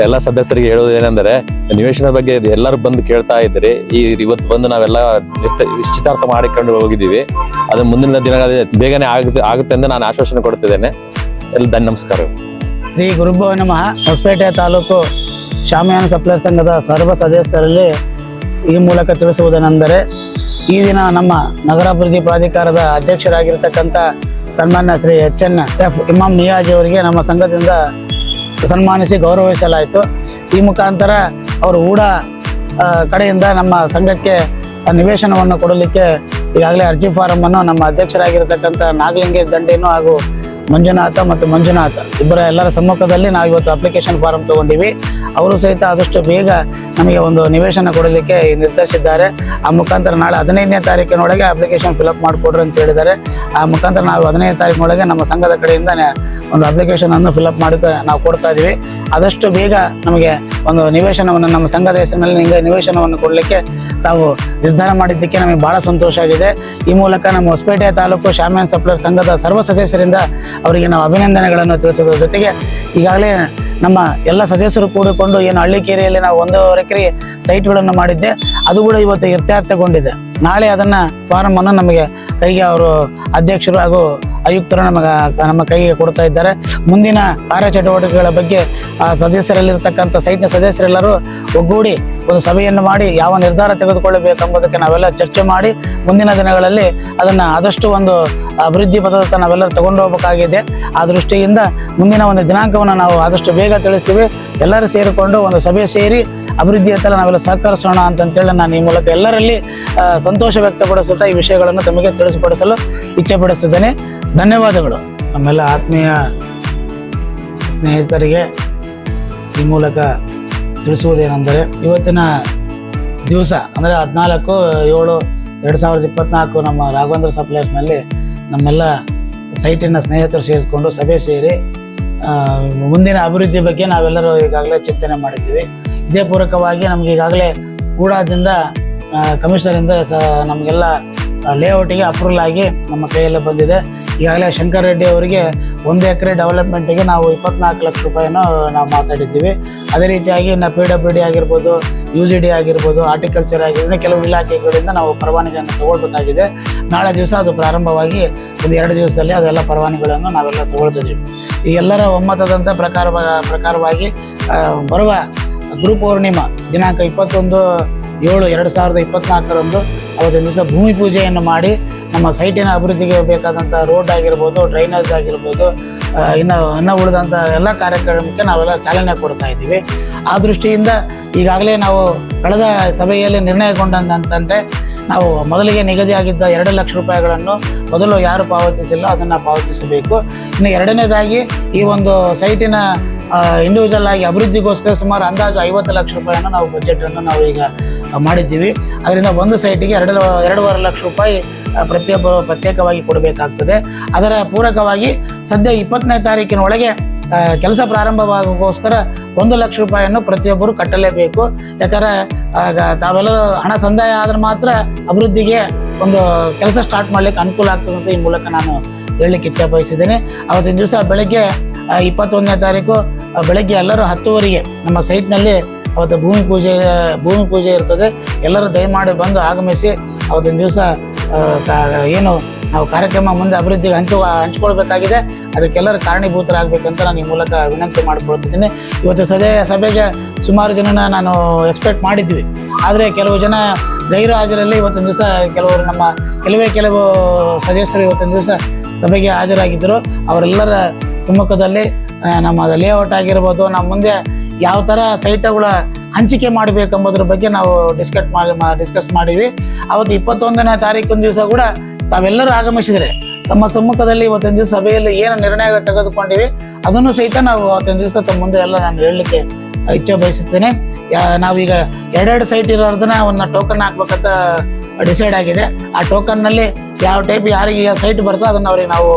ಎಲ್ಲ ಸದಸ್ಯರಿಗೆ ಹೇಳೋದು ಏನಂದ್ರೆ ನಿವೇಶನ ಬಗ್ಗೆ ಎಲ್ಲರೂ ಬಂದು ಕೇಳ್ತಾ ಇದ್ರಿ. ಇವತ್ತು ಬಂದು ನಾವೆಲ್ಲ ನಿಶ್ಚಿತಾರ್ಥ ಮಾಡಿಕೊಂಡು ಹೋಗಿದ್ದೀವಿ. ಅದು ಮುಂದಿನ ದಿನಗಳಲ್ಲಿ ಬೇಗನೆ ಆಗುತ್ತೆ ಎಂದು ನಾನು ಆಶ್ವಾಸನೆ ಕೊಡ್ತಿದ್ದೇನೆ. ನಮಸ್ಕಾರ. ಶ್ರೀ ಗುರುಭ್ಯೋ ನಮಃ. ಹೊಸಪೇಟೆ ತಾಲೂಕು ಶಾಮಿಯಾನ ಸಪ್ಲೈಯರ್ ಸಂಘದ ಸರ್ವ ಸದಸ್ಯರಲ್ಲಿ ಈ ಮೂಲಕ ತಿಳಿಸುವುದೇನೆಂದರೆ, ಈ ದಿನ ನಮ್ಮ ನಗರಾಭಿವೃದ್ಧಿ ಪ್ರಾಧಿಕಾರದ ಅಧ್ಯಕ್ಷರಾಗಿರ್ತಕ್ಕಂಥ ಸನ್ಮಾನ್ಯ ಶ್ರೀ HNF ಇಮಾಮ್ ನಿಯಾಜಿ ಅವರಿಗೆ ನಮ್ಮ ಸಂಘದಿಂದ ಸನ್ಮಾನಿಸಿ ಗೌರವಿಸಲಾಯಿತು. ಈ ಮುಖಾಂತರ ಅವರು ಊಡ ಕಡೆಯಿಂದ ನಮ್ಮ ಸಂಘಕ್ಕೆ ನಿವೇಶನವನ್ನು ಕೊಡಲಿಕ್ಕೆ ಈಗಾಗಲೇ ಅರ್ಜಿ ಫಾರಂ ಅನ್ನು ನಮ್ಮ ಅಧ್ಯಕ್ಷರಾಗಿರ್ತಕ್ಕಂಥ ನಾಗಲಿಂಗೇಶ್ ದಂಡೇನು ಹಾಗೂ ಮಂಜುನಾಥ ಎಲ್ಲರ ಸಮ್ಮುಖದಲ್ಲಿ ನಾವು ಇವತ್ತು ಅಪ್ಲಿಕೇಶನ್ ಫಾರಂ ತಗೊಂಡಿವಿ. ಅವರು ಸಹಿತ ಆದಷ್ಟು ಬೇಗ ನಮಗೆ ಒಂದು ನಿವೇಶನ ಕೊಡಲಿಕ್ಕೆ ನಿರ್ಧರಿಸಿದ್ದಾರೆ. ಆ ಮುಖಾಂತರ ನಾಳೆ 15ನೇ ತಾರೀಕಿನೊಳಗೆ ಅಪ್ಲಿಕೇಶನ್ ಫಿಲಪ್ ಮಾಡಿಕೊಡ್ರಿ ಅಂತ ಹೇಳಿದ್ದಾರೆ. ಆ ಮುಖಾಂತರ ನಾವು 15ನೇ ತಾರೀಕಿನೊಳಗೆ ನಮ್ಮ ಸಂಘದ ಕಡೆಯಿಂದ ಒಂದು ಅಪ್ಲಿಕೇಶನ್ ಅನ್ನು ಫಿಲಪ್ ಮಾಡಿ ನಾವು ಕೊಡ್ತಾ ಇದ್ದೀವಿ. ಆದಷ್ಟು ಬೇಗ ನಮಗೆ ಒಂದು ನಿವೇಶನವನ್ನು ನಮ್ಮ ಸಂಘದ ಹೆಸರಿನಲ್ಲಿ ನಿವೇಶನವನ್ನು ಕೊಡಲಿಕ್ಕೆ ತಾವು ನಿರ್ಧಾರ ಮಾಡಿದ್ದಕ್ಕೆ ನಮಗೆ ಬಹಳ ಸಂತೋಷ ಆಗಿದೆ. ಈ ಮೂಲಕ ನಮ್ಮ ಹೊಸಪೇಟೆ ತಾಲೂಕು ಶಾಮಿಯಾನ ಸಪ್ಲೈಯರ್ ಸಂಘದ ಸರ್ವ ಸದಸ್ಯರಿಂದ ಅವರಿಗೆ ನಾವು ಅಭಿನಂದನೆಗಳನ್ನು ತಿಳಿಸೋದ್ರ ಜೊತೆಗೆ ಈಗಾಗಲೇ ನಮ್ಮ ಎಲ್ಲ ಸದಸ್ಯರು ಕೂಡಿಕೊಂಡು ಏನು ಹಳ್ಳಿಕೇರಿಯಲ್ಲಿ ನಾವು 1.5 ಎಕರೆ ಸೈಟ್ಗಳನ್ನು ಮಾಡಿದ್ದೆ, ಅದು ಕೂಡ ಇವತ್ತು ಇತ್ಯರ್ಥಗೊಂಡಿದೆ. ನಾಳೆ ಅದನ್ನು ಫಾರಂ ಅನ್ನು ನಮಗೆ ಕೈಗೆ ಅವರು ಅಧ್ಯಕ್ಷರು ಹಾಗೂ ಆಯುಕ್ತರು ನಮ್ಮ ಕೈಗೆ ಕೊಡ್ತಾ ಇದ್ದಾರೆ. ಮುಂದಿನ ಕಾರ್ಯಚಟುವಟಿಕೆಗಳ ಬಗ್ಗೆ ಸದಸ್ಯರಲ್ಲಿರ್ತಕ್ಕಂಥ ಸೈಟ್ನ ಸದಸ್ಯರೆಲ್ಲರೂ ಒಗ್ಗೂಡಿ ಒಂದು ಸಭೆಯನ್ನು ಮಾಡಿ ಯಾವ ನಿರ್ಧಾರ ತೆಗೆದುಕೊಳ್ಳಬೇಕೆಂಬುದಕ್ಕೆ ನಾವೆಲ್ಲ ಚರ್ಚೆ ಮಾಡಿ ಮುಂದಿನ ದಿನಗಳಲ್ಲಿ ಅದನ್ನು ಆದಷ್ಟು ಒಂದು ಅಭಿವೃದ್ಧಿ ಪಥದತ್ತ ನಾವೆಲ್ಲರೂ ತಗೊಂಡು ಹೋಗಬೇಕಾಗಿದೆ. ಆ ದೃಷ್ಟಿಯಿಂದ ಮುಂದಿನ ಒಂದು ದಿನಾಂಕವನ್ನು ನಾವು ಆದಷ್ಟು ಬೇಗ ತಿಳಿಸ್ತೀವಿ. ಎಲ್ಲರೂ ಸೇರಿಕೊಂಡು ಒಂದು ಸಭೆ ಸೇರಿ ಅಭಿವೃದ್ಧಿಯತ್ತೆಲ್ಲ ನಾವೆಲ್ಲ ಸಹಕರಿಸೋಣ ಅಂತಂತೇಳಿ ನಾನು ಈ ಮೂಲಕ ಎಲ್ಲರಲ್ಲಿ ಸಂತೋಷ ವ್ಯಕ್ತಪಡಿಸುತ್ತಾ ಈ ವಿಷಯಗಳನ್ನು ತಮಗೆ ತಿಳಿಸಿಪಡಿಸಲು ಇಚ್ಛೆಪಡಿಸುತ್ತೇನೆ. ಧನ್ಯವಾದಗಳು. ನಮ್ಮೆಲ್ಲ ಆತ್ಮೀಯ ಸ್ನೇಹಿತರಿಗೆ ಈ ಮೂಲಕ ತಿಳಿಸುವುದೇನೆಂದರೆ, ಇವತ್ತಿನ ದಿವಸ ಅಂದರೆ 14/7/2024 ನಮ್ಮ ರಾಘವೇಂದ್ರ ಸಪ್ಲೈಯರ್ಸ್ನಲ್ಲಿ ನಮ್ಮೆಲ್ಲ ಸೈಟಿನ ಸ್ನೇಹಿತರು ಸೇರಿಸ್ಕೊಂಡು ಸಭೆ ಸೇರಿ ಮುಂದಿನ ಅಭಿವೃದ್ಧಿ ಬಗ್ಗೆ ನಾವೆಲ್ಲರೂ ಈಗಾಗಲೇ ಚಿಂತನೆ ಮಾಡಿದ್ದೀವಿ. ಇದೇ ಪೂರಕವಾಗಿ ನಮ್ಗೆ ಈಗಾಗಲೇ ಕೂಡಾದಿಂದ ಕಮಿಷನರಿಂದ ನಮಗೆಲ್ಲ ಲೇಔಟಿಗೆ ಅಪ್ರೂವಲ್ ಆಗಿ ನಮ್ಮ ಕೈಯಲ್ಲಿ ಬಂದಿದೆ. ಈಗಾಗಲೇ ಶಂಕರ್ ರೆಡ್ಡಿ ಅವರಿಗೆ 1 ಎಕರೆ ಡೆವಲಪ್ಮೆಂಟಿಗೆ ನಾವು 24 ಲಕ್ಷ ರೂಪಾಯಿನೂ ನಾವು ಮಾತಾಡಿದ್ದೀವಿ. ಅದೇ ರೀತಿಯಾಗಿ ಇನ್ನು PWD ಆಗಿರ್ಬೋದು, UGD ಆಗಿರ್ಬೋದು, ಹಾರ್ಟಿಕಲ್ಚರ್ ಆಗಿರ್ಬೋದು, ಕೆಲವು ಇಲಾಖೆಗಳಿಂದ ನಾವು ಪರವಾನಗಿಯನ್ನು ತಗೊಳ್ಬೇಕಾಗಿದೆ. ನಾಳೆ ದಿವಸ ಅದು ಪ್ರಾರಂಭವಾಗಿ 1-2 ದಿವಸದಲ್ಲಿ ಅದೆಲ್ಲ ಪರವಾನಗಿಗಳನ್ನು ನಾವೆಲ್ಲ ತಗೊಳ್ತಿದ್ದೀವಿ. ಈ ಎಲ್ಲರ ಒಮ್ಮತದಂಥ ಪ್ರಕಾರವಾಗಿ ಬರುವ ಗುರು ಪೌರ್ಣಿಮಾ ದಿನಾಂಕ 21/7/2024 ಅವತ್ತಿನ ದಿವಸ ಭೂಮಿ ಪೂಜೆಯನ್ನು ಮಾಡಿ ನಮ್ಮ ಸೈಟಿನ ಅಭಿವೃದ್ಧಿಗೆ ಬೇಕಾದಂಥ ರೋಡ್ ಆಗಿರ್ಬೋದು, ಡ್ರೈನೇಜ್ ಆಗಿರ್ಬೋದು, ಇನ್ನು ಉಳಿದಂಥ ಎಲ್ಲ ಕಾರ್ಯಕ್ರಮಕ್ಕೆ ನಾವೆಲ್ಲ ಚಾಲನೆ ಕೊಡ್ತಾ ಇದ್ದೀವಿ. ಆ ದೃಷ್ಟಿಯಿಂದ ಈಗಾಗಲೇ ನಾವು ಕಳೆದ ಸಭೆಯಲ್ಲಿ ನಿರ್ಣಯಗೊಂಡಂತಂದರೆ ನಾವು ಮೊದಲಿಗೆ ನಿಗದಿಯಾಗಿದ್ದ 2 ಲಕ್ಷ ರೂಪಾಯಿಗಳನ್ನು ಮೊದಲು ಯಾರು ಪಾವತಿಸಿಲ್ಲ ಅದನ್ನು ಪಾವತಿಸಬೇಕು. ಇನ್ನು ಎರಡನೇದಾಗಿ ಈ ಒಂದು ಸೈಟಿನ ಇಂಡಿವಿಜುವಲ್ ಆಗಿ ಅಭಿವೃದ್ಧಿಗೋಸ್ಕರ ಸುಮಾರು ಅಂದಾಜು 50 ಲಕ್ಷ ರೂಪಾಯಿಯನ್ನು ನಾವು ಬಜೆಟನ್ನು ನಾವು ಈಗ ಮಾಡಿದ್ದೀವಿ. ಅದರಿಂದ ಒಂದು ಸೈಟಿಗೆ 2.5 ಲಕ್ಷ ರೂಪಾಯಿ ಪ್ರತಿಯೊಬ್ಬರು ಪ್ರತ್ಯೇಕವಾಗಿ ಕೊಡಬೇಕಾಗ್ತದೆ. ಅದರ ಪೂರಕವಾಗಿ ಸದ್ಯ 20ನೇ ತಾರೀಕಿನೊಳಗೆ ಕೆಲಸ ಪ್ರಾರಂಭವಾಗೋಸ್ಕರ 1 ಲಕ್ಷ ರೂಪಾಯಿಯನ್ನು ಪ್ರತಿಯೊಬ್ಬರು ಕಟ್ಟಲೇಬೇಕು. ಯಾಕಂದರೆ ತಾವೆಲ್ಲರೂ ಹಣ ಸಂದಾಯ ಆದರೆ ಮಾತ್ರ ಅಭಿವೃದ್ಧಿಗೆ ಒಂದು ಕೆಲಸ ಸ್ಟಾರ್ಟ್ ಮಾಡಲಿಕ್ಕೆ ಅನುಕೂಲ ಆಗ್ತದೆ ಅಂತ ಈ ಮೂಲಕ ನಾನು ಹೇಳಲಿಕ್ಕೆ ಇಚ್ಛೆ ಬಯಸಿದ್ದೇನೆ. ಅವತ್ತಿನ ದಿವಸ ಬೆಳಗ್ಗೆ 21ನೇ ತಾರೀಕು ಬೆಳಗ್ಗೆ ಎಲ್ಲರೂ 10:00 ನಮ್ಮ ಸೈಟ್ನಲ್ಲಿ ಅವತ್ತು ಭೂಮಿ ಪೂಜೆ ಇರ್ತದೆ. ಎಲ್ಲರೂ ದಯಮಾಡಿ ಬಂದು ಆಗಮಿಸಿ ಅವತ್ತಿನ ದಿವಸ ಏನು ನಾವು ಕಾರ್ಯಕ್ರಮ ಮುಂದೆ ಅಭಿವೃದ್ಧಿಗೆ ಹಂಚ್ಕೊಳ್ಬೇಕಾಗಿದೆ, ಅದಕ್ಕೆಲ್ಲರೂ ಕಾರಣೀಭೂತರಾಗಬೇಕಂತ ನಾನು ಈ ಮೂಲಕ ವಿನಂತಿ ಮಾಡಿಕೊಳ್ತಿದ್ದೀನಿ. ಇವತ್ತು ಸಭೆಗೆ ಸುಮಾರು ಜನನ ನಾನು ಎಕ್ಸ್ಪೆಕ್ಟ್ ಮಾಡಿದ್ವಿ, ಆದರೆ ಕೆಲವು ಜನ ಗೈರು ಹಾಜರಲ್ಲಿ ಇವತ್ತಿನ ದಿವಸ ಕೆಲವು ಸದಸ್ಯರು ಇವತ್ತಿನ ದಿವಸ ಸಭೆಗೆ ಹಾಜರಾಗಿದ್ದರು. ಅವರೆಲ್ಲರ ಸಮ್ಮುಖದಲ್ಲಿ ನಮ್ಮ ಲೇಔಟ್ ಆಗಿರ್ಬೋದು, ನಮ್ಮ ಮುಂದೆ ಯಾವ ಥರ ಸೈಟ್ಗಳ ಹಂಚಿಕೆ ಮಾಡಬೇಕೆಂಬುದ್ರ ಬಗ್ಗೆ ನಾವು ಡಿಸ್ಕಸ್ ಮಾಡಿವಿ. ಅವತ್ತು 21ನೇ ತಾರೀಕಿನ ದಿವಸ ಕೂಡ ತಾವೆಲ್ಲರೂ ಆಗಮಿಸಿದರೆ ತಮ್ಮ ಸಮ್ಮುಖದಲ್ಲಿ ಇವತ್ತಿನ ದಿವಸ ಸಭೆಯಲ್ಲಿ ಏನು ನಿರ್ಣಯಗಳು ತೆಗೆದುಕೊಂಡಿವಿ ಅದನ್ನು ಸಹಿತ ನಾವು ಅವತ್ತಿನ ದಿವಸ ತಮ್ಮ ಮುಂದೆ ಎಲ್ಲ ನಾನು ಹೇಳಲಿಕ್ಕೆ ಇಚ್ಛೆ ಬಯಸುತ್ತೇನೆ. ನಾವೀಗ 2 ಸೈಟ್ ಇರೋದನ್ನ ಒಂದು ಟೋಕನ್ ಹಾಕ್ಬೇಕಂತ ಡಿಸೈಡ್ ಆಗಿದೆ. ಆ ಟೋಕನ್ನಲ್ಲಿ ಯಾವ ಟೈಪ್ ಯಾರಿಗೆ ಸೈಟ್ ಬರ್ತೋ ಅದನ್ನು ಅವ್ರಿಗೆ ನಾವು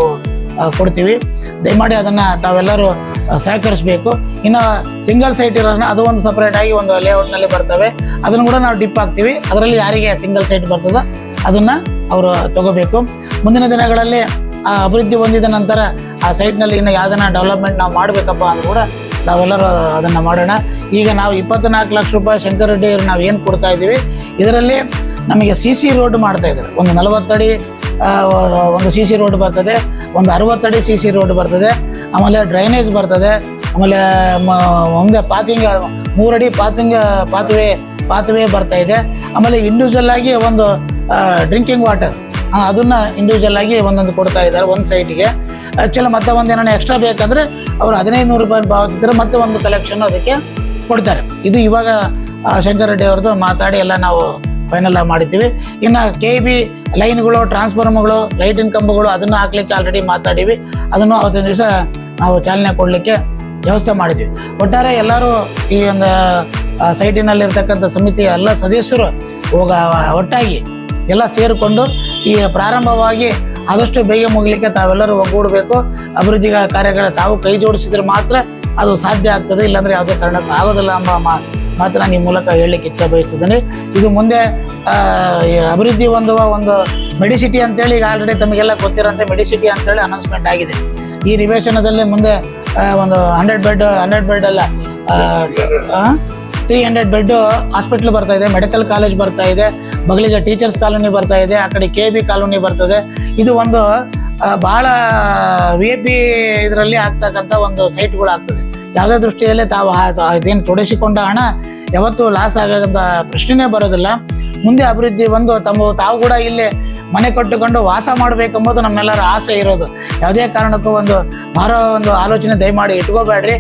ಕೊಡ್ತೀವಿ. ದಯಮಾಡಿ ಅದನ್ನು ತಾವೆಲ್ಲರೂ ಸಹಕರಿಸಬೇಕು. ಇನ್ನು ಸಿಂಗಲ್ ಸೈಟ್ ಇರೋಣ ಅದು ಒಂದು ಸಪ್ರೇಟ್ ಆಗಿ ಒಂದು ಲೇಔಟ್ನಲ್ಲಿ ಬರ್ತವೆ, ಅದನ್ನು ಕೂಡ ನಾವು ಡಿಪ್ ಹಾಕ್ತೀವಿ. ಅದರಲ್ಲಿ ಯಾರಿಗೆ ಸಿಂಗಲ್ ಸೈಟ್ ಬರ್ತದೋ ಅದನ್ನು ಅವರು ತಗೋಬೇಕು. ಮುಂದಿನ ದಿನಗಳಲ್ಲಿ ಆ ಅಭಿವೃದ್ಧಿ ಹೊಂದಿದ ನಂತರ ಆ ಸೈಟ್ನಲ್ಲಿ ಇನ್ನು ಯಾವುದನ್ನ ಡೆವಲಪ್ಮೆಂಟ್ ನಾವು ಮಾಡಬೇಕಪ್ಪ ಅಂದ್ರೂ ಕೂಡ ನಾವೆಲ್ಲರೂ ಅದನ್ನು ಮಾಡೋಣ. ಈಗ ನಾವು 24 ಲಕ್ಷ ರೂಪಾಯಿ ಶಂಕರ್ ರೆಡ್ಡಿ ಅವರು ನಾವು ಏನು ಕೊಡ್ತಾ ಇದ್ದೀವಿ, ಇದರಲ್ಲಿ ನಮಗೆ CC ರೋಡ್ ಮಾಡ್ತಾ ಇದ್ದಾರೆ. ಒಂದು 40 ಅಡಿ ಒಂದು CC ರೋಡ್ ಬರ್ತದೆ, ಒಂದು 60 ಅಡಿ CC ರೋಡ್ ಬರ್ತದೆ, ಆಮೇಲೆ ಡ್ರೈನೇಜ್ ಬರ್ತದೆ, ಆಮೇಲೆ ಮುಂದೆ 3 ಅಡಿ ಪಾತ್ವೇ ಬರ್ತಾ ಇದೆ. ಆಮೇಲೆ ಇಂಡಿವಿಜುವಲ್ ಆಗಿ ಒಂದು ಡ್ರಿಂಕಿಂಗ್ ವಾಟರ್ ಅದನ್ನು ಇಂಡಿವಿಜುವಲ್ ಆಗಿ ಒಂದೊಂದು ಕೊಡ್ತಾ ಇದ್ದಾರೆ ಒಂದು ಸೈಟಿಗೆ. ಆ್ಯಕ್ಚುಲಿ ಮತ್ತೆ ಒಂದು ಏನಾರ ಎಕ್ಸ್ಟ್ರಾ ಬೇಕಂದರೆ ಅವರು 1500 ರೂಪಾಯಿ ಪಾವತಿಸಿದ್ರೆ ಮತ್ತೆ ಒಂದು ಕಲೆಕ್ಷನ್ ಅದಕ್ಕೆ ಕೊಡ್ತಾರೆ. ಇದು ಇವಾಗ ಶಂಕರ್ ರೆಡ್ಡಿ ಅವ್ರದ್ದು ಮಾತಾಡಿ ಎಲ್ಲ ನಾವು ಫೈನಲ್ ಮಾಡಿದ್ದೀವಿ. ಇನ್ನು KB ಲೈನ್ಗಳು, ಟ್ರಾನ್ಸ್ಫಾರ್ಮರ್ಗಳು, ಲೈಟಿನ ಕಂಬಗಳು ಅದನ್ನು ಹಾಕ್ಲಿಕ್ಕೆ ಆಲ್ರೆಡಿ ಮಾತಾಡೀವಿ. ಅದನ್ನು ಅವತ್ತಿನ ದಿವಸ ನಾವು ಚಾಲನೆ ಕೊಡಲಿಕ್ಕೆ ವ್ಯವಸ್ಥೆ ಮಾಡಿದ್ವಿ. ಒಟ್ಟಾರೆ ಎಲ್ಲರೂ ಈ ಒಂದು ಸೈಟಿನಲ್ಲಿರ್ತಕ್ಕಂಥ ಸಮಿತಿಯ ಎಲ್ಲ ಸದಸ್ಯರು ಒಟ್ಟಾಗಿ ಎಲ್ಲ ಸೇರಿಕೊಂಡು ಈ ಪ್ರಾರಂಭವಾಗಿ ಆದಷ್ಟು ಬೇಗ ಮುಗಲಿಕ್ಕೆ ತಾವೆಲ್ಲರೂ ಒಗ್ಗೂಡಬೇಕು. ಅಭಿವೃದ್ಧಿ ಕಾರ್ಯಗಳ ತಾವು ಕೈ ಜೋಡಿಸಿದ್ರೆ ಮಾತ್ರ ಅದು ಸಾಧ್ಯ ಆಗ್ತದೆ, ಇಲ್ಲಾಂದರೆ ಯಾವುದೇ ಕಾರಣಕ್ಕೂ ಆಗೋದಿಲ್ಲ ಎಂಬ ಮಾತ್ರ ನಾನು ಈ ಮೂಲಕ ಹೇಳಲಿಕ್ಕೆ ಇಚ್ಛೆ ಬಯಸ್ತಿದ್ದೇನೆ. ಇದು ಮುಂದೆ ಅಭಿವೃದ್ಧಿ ಒಂದು ಮೆಡಿಸಿಟಿ ಅಂತೇಳಿ ಈಗ ಆಲ್ರೆಡಿ ತಮಗೆಲ್ಲ ಗೊತ್ತಿರೋಂಥ ಮೆಡಿಸಿಟಿ ಅಂತೇಳಿ ಅನೌನ್ಸ್ಮೆಂಟ್ ಆಗಿದೆ. ಈ ನಿವೇಶನದಲ್ಲಿ ಮುಂದೆ ಒಂದು 100 ಬೆಡ್ ಅಲ್ಲ 300 ಬೆಡ್ ಹಾಸ್ಪಿಟ್ಲ್ ಬರ್ತಾ ಇದೆ, ಮೆಡಿಕಲ್ ಕಾಲೇಜ್ ಬರ್ತಾ ಇದೆ, ಬಗಲಿಗೆ ಟೀಚರ್ಸ್ ಕಾಲೋನಿ ಬರ್ತಾ ಇದೆ, ಆ ಕಡೆ KB ಕಾಲೋನಿ ಬರ್ತದೆ. ಇದು ಒಂದು ಭಾಳ VIP ಇದರಲ್ಲಿ ಆಗ್ತಕ್ಕಂಥ ಒಂದು ಸೈಟ್ಗಳು ಆಗ್ತದೆ. ಯಾವುದೇ ದೃಷ್ಟಿಯಲ್ಲಿ ತಾವು ಇದೇನು ತೊಡಗಿಸಿಕೊಂಡ ಹಣ ಯಾವತ್ತೂ ಲಾಸ್ ಆಗೋಂಥ ಪ್ರಶ್ನೆನೇ ಬರೋದಿಲ್ಲ. ಮುಂದೆ ಅಭಿವೃದ್ಧಿ ತಾವು ಕೂಡ ಇಲ್ಲಿ ಮನೆ ಕಟ್ಟಿಕೊಂಡು ವಾಸ ಮಾಡಬೇಕೆಂಬುದು ನಮ್ಮೆಲ್ಲರ ಆಸೆ ಇರೋದು. ಯಾವುದೇ ಕಾರಣಕ್ಕೂ ಮಾರೋ ಆಲೋಚನೆ ದಯಮಾಡಿ ಇಟ್ಕೋಬೇಡ್ರಿ.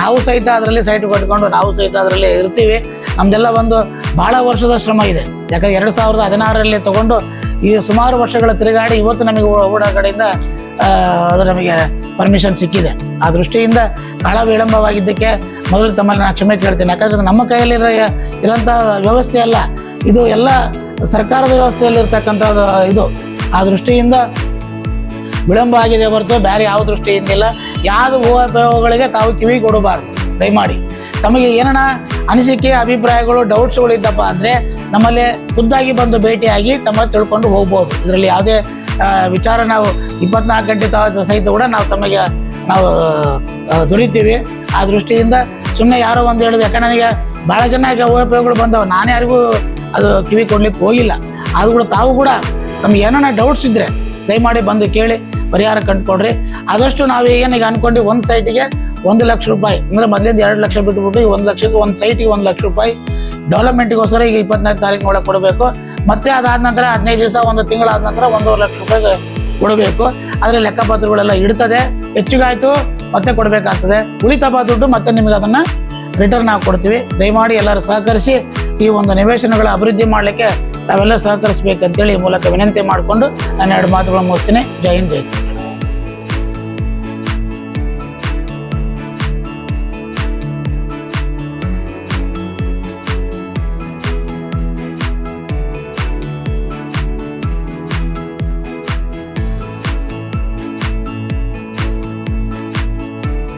ನಾವು ಸಹಿತ ಅದರಲ್ಲಿ ಸೈಟ್ ಕಟ್ಕೊಂಡು ನಾವು ಸಹಿತ ಅದರಲ್ಲಿ ಇರ್ತೀವಿ. ನಮ್ದೆಲ್ಲ ಭಾಳ ವರ್ಷದ ಶ್ರಮ ಇದೆ. ಯಾಕಂದ್ರೆ 2016ರಲ್ಲಿ ತಗೊಂಡು ಈ ಸುಮಾರು ವರ್ಷಗಳ ತಿರುಗಾಡಿ ಇವತ್ತು ನಮಗೆ ಓಡೋ ಕಡೆಯಿಂದ ಅದು ನಮಗೆ ಪರ್ಮಿಷನ್ ಸಿಕ್ಕಿದೆ. ಆ ದೃಷ್ಟಿಯಿಂದ ಕಾಲ ವಿಳಂಬವಾಗಿದ್ದಕ್ಕೆ ಮೊದಲು ತಮ್ಮಲ್ಲಿ ನಾನು ಕ್ಷಮೆ ಕೇಳ್ತೀನಿ. ಯಾಕಂದರೆ ನಮ್ಮ ಕೈಯಲ್ಲಿ ಇರೋಂಥ ವ್ಯವಸ್ಥೆ ಅಲ್ಲ, ಇದು ಎಲ್ಲ ಸರ್ಕಾರದ ವ್ಯವಸ್ಥೆಯಲ್ಲಿರ್ತಕ್ಕಂಥದ್ದು ಇದು. ಆ ದೃಷ್ಟಿಯಿಂದ ವಿಳಂಬ ಆಗಿದೆ ಹೊರತು ಬೇರೆ ಯಾವ ದೃಷ್ಟಿಯಿಂದಿಲ್ಲ. ಯಾವುದು ಊಹಾಪೋಹಗಳಿಗೆ ತಾವು ಕಿವಿ ಕೊಡಬಾರ್ದು ದಯಮಾಡಿ. ತಮಗೆ ಏನನ ಅನಿಸಿಕೆ, ಅಭಿಪ್ರಾಯಗಳು, ಡೌಟ್ಸ್ಗಳು ಇದ್ದಪ್ಪ ಅಂದರೆ ನಮ್ಮಲ್ಲಿ ಖುದ್ದಾಗಿ ಬಂದು ಭೇಟಿಯಾಗಿ ತಿಳ್ಕೊಂಡು ಹೋಗ್ಬೋದು. ಇದರಲ್ಲಿ ಯಾವುದೇ ವಿಚಾರ ನಾವು 24 ಗಂಟೆ ಸಹಿತ ಕೂಡ ನಾವು ದೊರೀತೀವಿ. ಆ ದೃಷ್ಟಿಯಿಂದ ಸುಮ್ಮನೆ ಯಾರೋ ಒಂದು ಹೇಳೋದು, ಯಾಕಂದ್ರೆ ನನಗೆ ಭಾಳ ಜನ ಈಗ ಊಹಾಪೋಹಗಳು ಬಂದವು, ನಾನು ಯಾರಿಗೂ ಅದು ಕಿವಿ ಕೊಡ್ಲಿಕ್ಕೆ ಹೋಗಿಲ್ಲ. ಅದು ಕೂಡ ತಾವು ಕೂಡ ತಮಗೆ ಏನಾನ ಡೌಟ್ಸ್ ಇದ್ದರೆ ದಯಮಾಡಿ ಬಂದು ಕೇಳಿ ಪರಿಹಾರ ಕಂಡುಕೊಡ್ರಿ. ಆದಷ್ಟು ನಾವು ಏನೀಗ ಅಂದ್ಕೊಂಡು ಒಂದು ಸೈಟಿಗೆ 1 ಲಕ್ಷ ರೂಪಾಯಿ ಅಂದರೆ ಮೊದಲಿಂದ 2 ಲಕ್ಷ ಬಿಟ್ಬಿಟ್ಟು 1 ಲಕ್ಷಕ್ಕೆ ಒಂದು ಸೈಟಿಗೆ 1 ಲಕ್ಷ ರೂಪಾಯಿ ಡೆವಲಪ್ಮೆಂಟಿಗೋಸ್ಕರ ಈಗ 24 ತಾರೀಕು ಒಳಗೆ ಕೊಡಬೇಕು. ಮತ್ತೆ ಅದಾದ ನಂತರ 15 ದಿವಸ, 1 ತಿಂಗಳಾದ ನಂತರ 1.5 ಲಕ್ಷ ರೂಪಾಯಿ ಕೊಡಬೇಕು. ಆದರೆ ಲೆಕ್ಕಪತ್ರಗಳೆಲ್ಲ ಇಡ್ತದೆ. ಹೆಚ್ಚಿಗಾಯಿತು ಮತ್ತೆ ಕೊಡಬೇಕಾಗ್ತದೆ. ಉಳಿತಪ್ಪ ದುಡ್ಡು ಮತ್ತೆ ನಿಮಗೆ ಅದನ್ನು ರಿಟರ್ನ್ ಆಗಿ ಕೊಡ್ತೀವಿ. ದಯಮಾಡಿ ಎಲ್ಲರೂ ಸಹಕರಿಸಿ ಈ ನಿವೇಶನಗಳ ಅಭಿವೃದ್ಧಿ ಮಾಡಲಿಕ್ಕೆ ತಾವೆಲ್ಲ ಸಹಕರಿಸಬೇಕಂತೇಳಿ ಈ ಮೂಲಕ ವಿನಂತಿ ಮಾಡಿಕೊಂಡು ನಾನು 2 ಮಾತುಗಳನ್ನು ಮುಗಿಸ್ತೀನಿ. ಜೈ ಹಿಂದ್, ಜೈ.